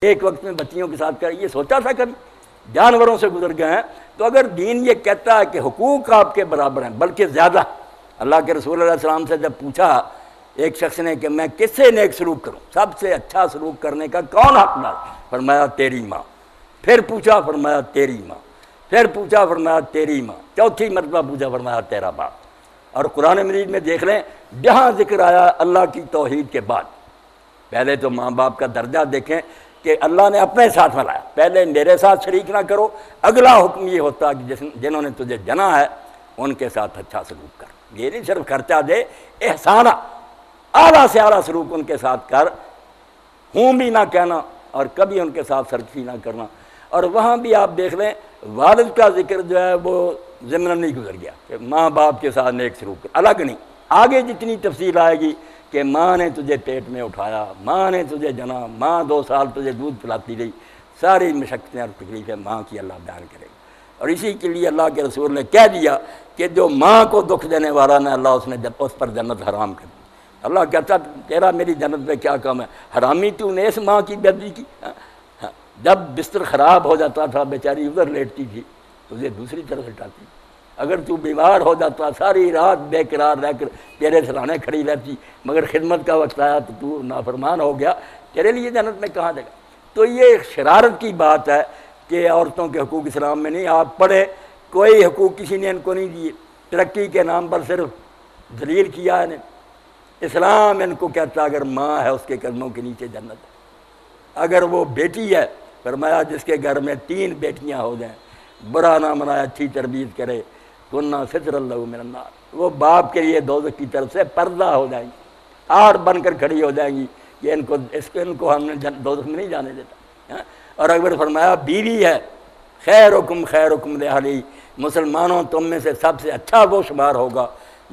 ایک وقت میں بچیوں کے ساتھ کر یہ سوچا تھا کبھی؟ جانوروں سے گزر گئے ہیں، تو اگر دین یہ کہتا ہے کہ حقوق آپ کے برابر ہیں بلکہ زیادہ، اللہ کے رسول علیہ السلام سے جب پوچھا ایک شخص نے کہ میں کس سے نیک سلوک کروں، سب سے اچھا سلوک کرنے کا کون حقدار؟ فرمایا تیری ماں۔ پھر پوچھا، فرمایا تیری ماں۔ پھر پوچھا، فرمایا تیری ماں۔ چوتھی مرتبہ پوچھا، فرمایا تیرا باپ۔ اور قرآن مجید میں دیکھ لیں جہاں ذکر آیا اللہ کی توحید کے بعد، پہلے تو ماں باپ کا درجہ دیکھیں کہ اللہ نے اپنے ساتھ ملایا، پہلے میرے ساتھ شریک نہ کرو، اگلا حکم یہ ہوتا کہ جنہوں نے تجھے جنا ہے ان کے ساتھ اچھا سلوک کر، یہ نہیں صرف خرچہ دے، احسانہ، اعلیٰ سے اعلیٰ سلوک ان کے ساتھ کر، ہوں بھی نہ کہنا اور کبھی ان کے ساتھ سرکشی نہ کرنا۔ اور وہاں بھی آپ دیکھ لیں والد کا ذکر جو ہے وہ ضمن نہیں گزر گیا کہ ماں باپ کے ساتھ نیک سلوک کر، الگ نہیں، آگے جتنی تفصیل آئے گی کہ ماں نے تجھے پیٹ میں اٹھایا، ماں نے تجھے جنا، ماں 2 سال تجھے دودھ پلاتی رہی، ساری مشقتیں اور تکلیفیں ماں کی اللہ بیان کرے گا۔ اور اسی کے لیے اللہ کے رسول نے کہہ دیا کہ جو ماں کو دکھ دینے والا نے اللہ اس پر جنت حرام کر دی۔ اللہ کہتا تیرا میری جنت میں کیا کام ہے، حرامی تو نے اس ماں کی بے عزتی کی۔ جب بستر خراب ہو جاتا تھا بیچاری ادھر لیٹتی تھی، تجھے دوسری طرف ہٹاتی۔ اگر تو بیمار ہو جاتا ساری رات بے قرار رہ کر تیرے سرانے کھڑی رہتی، مگر خدمت کا وقت آیا تو نافرمان ہو گیا، تیرے لیے جنت میں کہاں جگہ؟ تو یہ شرارت کی بات ہے کہ عورتوں کے حقوق اسلام میں نہیں۔ آپ پڑھے کوئی حقوق کسی نے ان کو نہیں دیے، ترقی کے نام پر صرف ذلیل کیا ہے۔ اسلام ان کو کہتا اگر ماں ہے اس کے قدموں کے نیچے جنت ہے، اگر وہ بیٹی ہے فرمایا جس کے گھر میں 3 بیٹیاں ہو جائیں، برا نہ منائے، اچھی تربیت کرے، کننا ستر اللہ من النار، وہ باپ کے لیے دوزخ کی طرف سے پردہ ہو جائیں گی، آڑ بن کر کھڑی ہو جائیں گی کہ ان کو ہم نے دوزخ میں نہیں جانے دیتا۔ اور اگر فرمایا بیوی ہے، خیرکم خیرکم لأہلہ، مسلمانوں تم میں سے سب سے اچھا وہ شمار ہوگا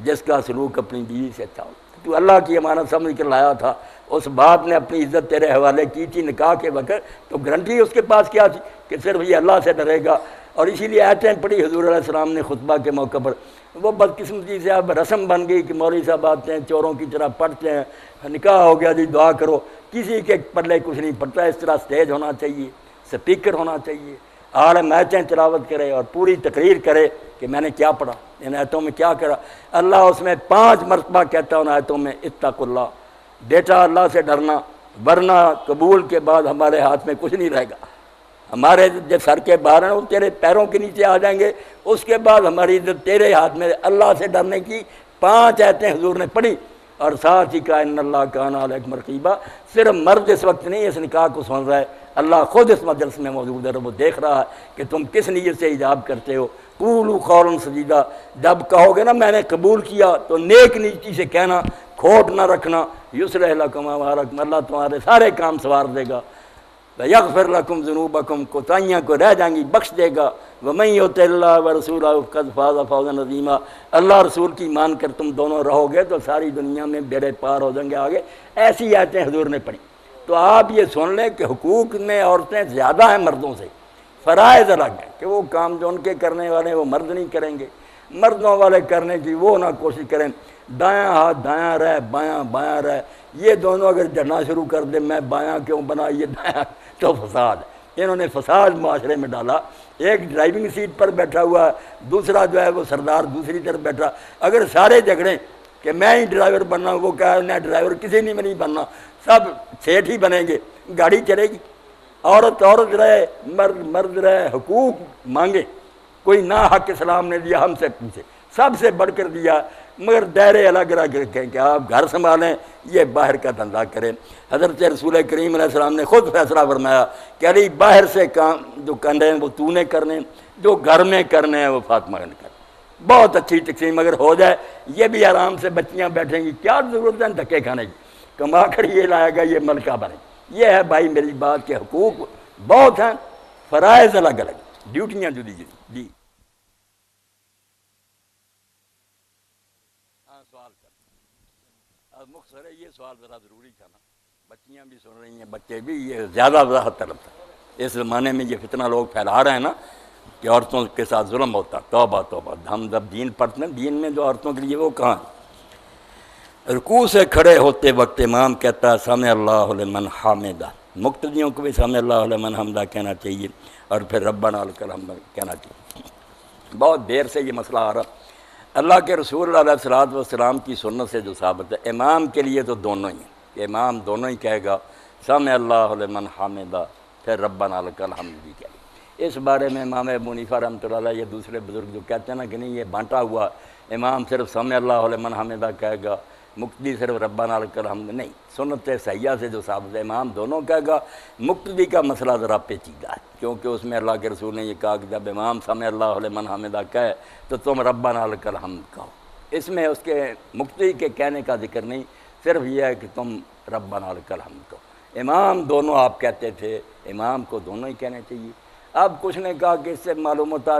جس کا سلوک اپنی بیوی سے اچھا ہوگا۔ تو اللہ کی امانت سمجھ کر لایا تھا، اس باپ نے اپنی عزت تیرے حوالے کی تھی نکاح کے وقت، تو گارنٹی اس کے پاس کیا تھی کہ صرف یہ اللہ سے ڈرے گا۔ اور اسی لیے آیتیں پڑھی حضور علیہ السلام نے خطبہ کے موقع پر، وہ بدقسمتی سے اب رسم بن گئی کہ مولوی صاحب آتے ہیں چوروں کی طرح پڑھتے ہیں، نکاح ہو گیا جی دعا کرو، کسی کے پلے کچھ نہیں پڑتا۔ اس طرح سٹیج ہونا چاہیے، سپیکر ہونا چاہیے، عالم آیتیں تلاوت کرے اور پوری تقریر کرے کہ میں نے کیا پڑھا، ان آیتوں میں کیا کرا۔ اللہ اس میں 5 مرتبہ کہتا ہے ان آیتوں میں اتقوا اللہ، بیٹا اللہ سے ڈرنا، ورنہ قبول کے بعد ہمارے ہاتھ میں کچھ نہیں رہے گا، ہمارے جو سر کے بال ہیں وہ تیرے پیروں کے نیچے آ جائیں گے، اس کے بعد ہماری عزت تیرے ہاتھ میں۔ اللہ سے ڈرنے کی 5 آیتیں حضور نے پڑھی، اور ساتھ ہی کہا ان اللہ کان علیکم رقیبا۔ صرف مرد اس وقت نہیں اس نکاح کو سن رہا ہے، اللہ خود اس مجلس میں موجود ہے، وہ دیکھ رہا ہے کہ تم کس نیت سے ایجاب کرتے ہو۔ قولوا قولا سدیدا، جب کہو گے نا میں نے قبول کیا تو نیک نیتی سے کہنا، کھوٹ نہ رکھنا۔ یصلح لکم اعمالکم، اللہ تمہارے سارے کام سنوار دے گا۔ یغفر لکم ذنوبکم، کوتاہیاں کو رہ جائیں گی بخش دے گا۔ ومن یطع اللہ ورسولہ فقد فاز فوزا عظیما، اللہ رسول کی مان کر تم دونوں رہو گے تو ساری دنیا میں بیڑے پار ہو جائیں گے آگے۔ ایسی آیتیں حضور نے پڑھی۔ تو آپ یہ سن لیں کہ حقوق میں عورتیں زیادہ ہیں مردوں سے، فرائض الگ ہیں کہ وہ کام جو ان کے کرنے والے ہیں وہ مرد نہیں کریں گے، مردوں والے کرنے کی وہ نہ کوشش کریں۔ دایاں ہاتھ دایاں رہ، بایاں بایاں رہ، یہ دونوں اگر جڑنا شروع کر دیں میں بایاں کیوں بنا یہ دایاں، تو فساد ہے۔ انہوں نے فساد معاشرے میں ڈالا۔ ایک ڈرائیونگ سیٹ پر بیٹھا ہوا ہے، دوسرا جو ہے وہ سردار دوسری طرف بیٹھا، اگر سارے جھگڑیں کہ میں ہی ڈرائیور بننا، وہ کہا نہ ڈرائیور کسی نے نہیں بننا، سب سیٹ ہی بنیں گے، گاڑی چلے گی۔ عورت عورت رہے، مرد مرد رہے، حقوق مانگے، کوئی نہ حق اسلام نے دیا ہم سے پوچھے، سب سے بڑھ کر دیا، مگر دائرے الگ الگ رکھیں کہ آپ گھر سنبھالیں، یہ باہر کا دھندا کریں۔ حضرت رسول کریم علیہ السلام نے خود فیصلہ فرمایا کہ علی باہر سے کام جو کرنے ہیں وہ تو نے کرنے، جو گھر میں کرنے ہیں وہ فاطمہ نے کرنے۔ بہت اچھی تقسیم اگر ہو جائے، یہ بھی آرام سے بچیاں بیٹھیں گی، کیا ضرورت ہے دھکے کھانے کی، کما کر یہ لائے گا یہ ملکہ بنے۔ یہ ہے بھائی میری بات کے حقوق بہت ہیں، فرائض الگ الگ، ڈیوٹیاں جدی جدی۔ جی سوال کر، مختصر ہے یہ سوال ذرا ضروری تھا نا، بچیاں بھی سن رہی ہیں، بچے بھی، یہ زیادہ وضاحت طلب تھا۔ اس زمانے میں یہ فتنہ لوگ پھیلا رہے ہیں نا کہ عورتوں کے ساتھ ظلم ہوتا، توبہ توبہ۔ ہم جب دین پڑھتے ہیں، دین میں جو عورتوں کے لیے وہ کہاں ہے؟ رکوع سے کھڑے ہوتے وقت امام کہتا ہے سمع اللہ لمن حمدہ، مقتدیوں کو بھی سمع اللہ لمن حمدہ کہنا چاہیے، اور پھر ربنا لکل الحمد کہنا چاہیے۔ بہت دیر سے یہ مسئلہ آ رہا۔ اللہ کے رسول علیہ الصلوۃ والسلام کی سنت سے جو ثابت ہے، امام کے لیے تو دونوں ہی ہیں، امام دونوں ہی کہے گا، سمع اللہ لمن حمدہ، پھر ربنا لکل الحمد بھی کہے گا۔ اس بارے میں امام ابو حنیفہ رحمۃ اللہ علیہ، یہ دوسرے بزرگ جو کہتے ہیں نا کہ نہیں یہ بانٹا ہوا، امام صرف سمع اللہ لمن حمدہ کہے گا، مقتدی صرف ربنا لکل الحمد، نہیں، سنت صحیحہ سے جو ثابت ہے امام دونوں کہے گا۔ مقتدی کا مسئلہ ذرا پیچیدہ ہے، کیونکہ اس میں اللہ کے رسول نے یہ کہا کہ جب امام سمع اللہ لمن حمدہ کہے تو تم ربنا لکل الحمد کہو۔ اس میں اس کے مقتدی کے کہنے کا ذکر نہیں، صرف یہ ہے کہ تم ربنا لکل الحمد کہو۔ امام دونوں آپ کہتے تھے، امام کو دونوں ہی کہنے چاہیے۔ اب کچھ نے کہا کہ اس سے معلوم ہوتا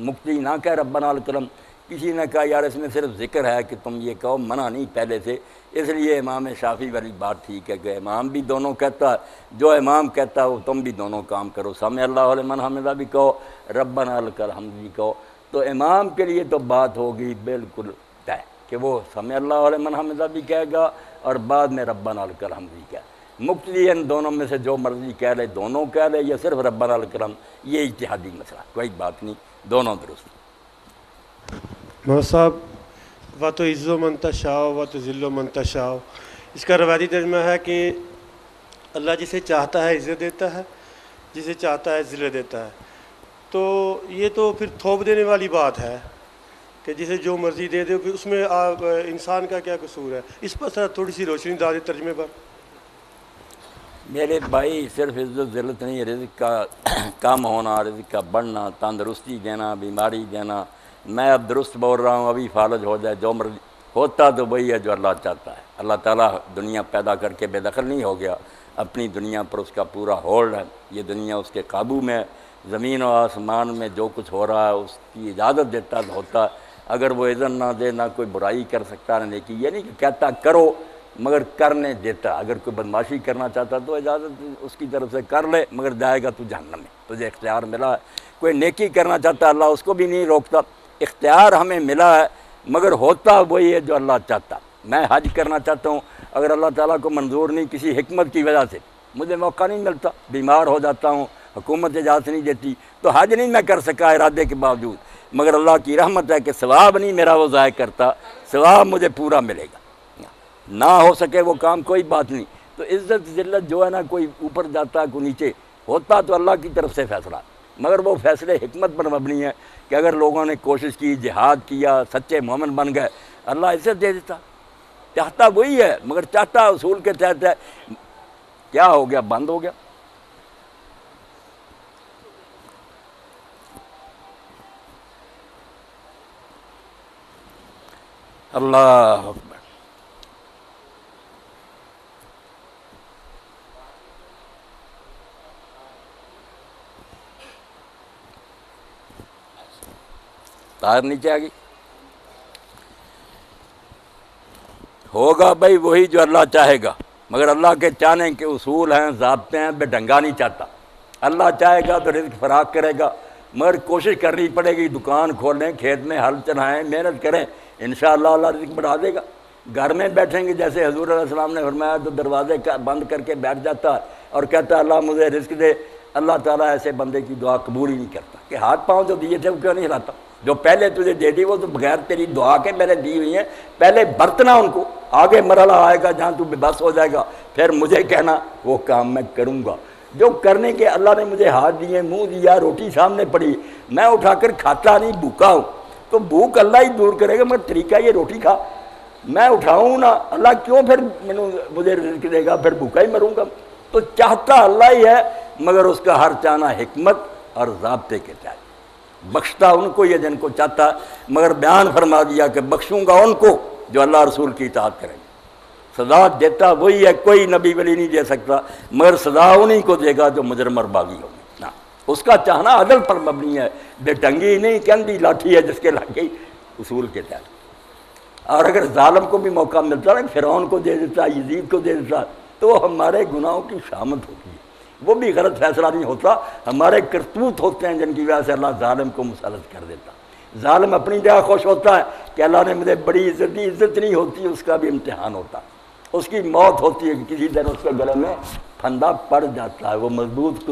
مقتدی نہ کہے ربنا لکل الحمد، کسی نے کہا یار اس میں صرف ذکر ہے کہ تم یہ کہو، منع نہیں پہلے سے، اس لیے امام شافعی والی بات ٹھیک ہے کہ امام بھی دونوں کہتا ہے، جو امام کہتا ہے وہ تم بھی دونوں کام کرو، سمع اللہ لمن حمدہ بھی کہو، ربنا لکل الحمد بھی کہو۔ تو امام کے لیے تو بات ہوگی بالکل طے کہ وہ سمع اللہ لمن حمدہ بھی کہے گا اور بعد میں ربنا لکل الحمد بھی کہے۔ مقتدی ان دونوں میں سے جو مرضی کہہ لے، دونوں کہہ لے، یا صرف ربنا لکل الحمد، یہ اجتہادی مسئلہ، کوئی بات نہیں، دونوں درست۔ محمد صاحب، و تو عز و من تشاء و تو ذل و من تشاء، اس کا روایتی ترجمہ ہے کہ اللہ جسے چاہتا ہے عزت دیتا ہے، جسے چاہتا ہے ذلت دیتا ہے۔ تو یہ تو پھر تھوپ دینے والی بات ہے کہ جسے جو مرضی دے دے، پھر اس میں انسان کا کیا قصور ہے؟ اس پر سر تھوڑی سی روشنی ڈال دیں ترجمے پر۔ میرے بھائی، صرف عزت ذلت نہیں، رزق کا کم ہونا، رزق کا بڑھنا، تندرستی دینا، بیماری دینا۔ میں اب درست بول رہا ہوں، ابھی فالج ہو جائے، جو مرضی ہوتا تو وہی ہے جو اللہ چاہتا ہے۔ اللہ تعالیٰ دنیا پیدا کر کے بے دخل نہیں ہو گیا، اپنی دنیا پر اس کا پورا ہولڈ ہے، یہ دنیا اس کے قابو میں ہے، زمین و آسمان میں جو کچھ ہو رہا ہے اس کی اجازت دیتا تو ہوتا ہے۔ اگر وہ اذن نہ دے، نہ کوئی برائی کر سکتا، نہ نیکی، یہ نہیں کہ کہتا کرو مگر کرنے دیتا۔ اگر کوئی بدماشی کرنا چاہتا تو اجازت اس کی طرف سے کر لے، مگر جائے گا تو جہنم میں، تجھے اختیار ملا ہے۔ کوئی نیکی کرنا چاہتا اللہ اس کو بھی نہیں روکتا، اختیار ہمیں ملا ہے، مگر ہوتا وہی ہے جو اللہ چاہتا۔ میں حج کرنا چاہتا ہوں، اگر اللہ تعالیٰ کو منظور نہیں کسی حکمت کی وجہ سے، مجھے موقع نہیں ملتا، بیمار ہو جاتا ہوں، حکومت اجازت نہیں دیتی، تو حج نہیں میں کر سکا ارادے کے باوجود، مگر اللہ کی رحمت ہے کہ ثواب نہیں میرا وہ ضائع کرتا، ثواب مجھے پورا ملے گا۔ نہ ہو سکے وہ کام کوئی بات نہیں۔ تو عزت ذلت جو ہے نا، کوئی اوپر جاتا ہے کوئی نیچے ہوتا، تو اللہ کی طرف سے فیصلہ، مگر وہ فیصلے حکمت پر مبنی ہے کہ اگر لوگوں نے کوشش کی، جہاد کیا، سچے مومن بن گئے، اللہ عزت دے دیتا۔ چاہتا وہی ہے، مگر چاہتا اصول کے تحت ہے۔ کیا ہو گیا؟ بند ہو گیا۔ اللہ اکبر۔ تار نیچے آ گئی۔ ہوگا بھائی وہی جو اللہ چاہے گا، مگر اللہ کے چاہنے کے اصول ہیں، ضابطے ہیں، بے ڈنگا نہیں چاہتا۔ اللہ چاہے گا تو رزق فراخ کرے گا، مگر کوشش کرنی پڑے گی، دکان کھولیں، کھیت میں ہل چلائیں، محنت کریں، انشاءاللہ اللہ رزق بڑھا دے گا۔ گھر میں بیٹھیں گے، جیسے حضور علیہ السلام نے فرمایا، تو دروازے بند کر کے بیٹھ جاتا ہے اور کہتا ہے اللہ مجھے رزق دے، اللہ تعالیٰ ایسے بندے کی دعا قبول ہی نہیں کرتا کہ ہاتھ پاؤں جو دیے تھے وہ کیوں نہیں ہلاتا؟ جو پہلے تجھے دے دی وہ تو بغیر تیری دعا کے میں نے دی ہوئی ہیں، پہلے برتنا ان کو، آگے مرحلہ آئے گا جہاں تو بے بس ہو جائے گا، پھر مجھے کہنا وہ کام میں کروں گا۔ جو کرنے کے اللہ نے مجھے ہاتھ دیے، منہ دیا، روٹی سامنے پڑی، میں اٹھا کر کھاتا نہیں، بھوکا ہوں، تو بھوک اللہ ہی دور کرے گا، مگر طریقہ یہ روٹی کھا، میں اٹھاؤں نا، اللہ کیوں پھر مجھے رزق دے گا، پھر بھوکا ہی مروں گا۔ تو چاہتا اللہ ہی ہے، مگر اس کا ہر چاہنا حکمت اور ضابطے کے تحت۔ بخشتا ان کو یہ جن کو چاہتا، مگر بیان فرما دیا کہ بخشوں گا ان کو جو اللہ رسول کی اطاعت کریں گے۔ سزا دیتا وہی ہے، کوئی نبی ولی نہیں دے سکتا، مگر سزا انہی کو دے گا جو مجرم اور باغی ہوگی۔ اس کا چاہنا عدل پر مبنی ہے، بے ڈنگی نہیں کہ اندھی لاٹھی ہے جس کے لگ گئی، اصول کے تحت۔ اور اگر ظالم کو بھی موقع ملتا ہے، فرعون کو دے دیتا، یزید کو دے دیتا، تو ہمارے گناہوں کی شامت ہوتی ہے، وہ بھی غلط فیصلہ نہیں ہوتا، ہمارے کرتوت ہوتے ہیں جن کی وجہ سے اللہ ظالم کو مسلط کر دیتا۔ ظالم اپنی جگہ خوش ہوتا ہے کہ اللہ نے مجھے بڑی عزت دی، عزت نہیں ہوتی، اس کا بھی امتحان ہوتا۔ اس کی موت ہوتی ہے کہ کسی دن اس کے گلے میں پھندا پڑ جاتا ہے، وہ مضبوط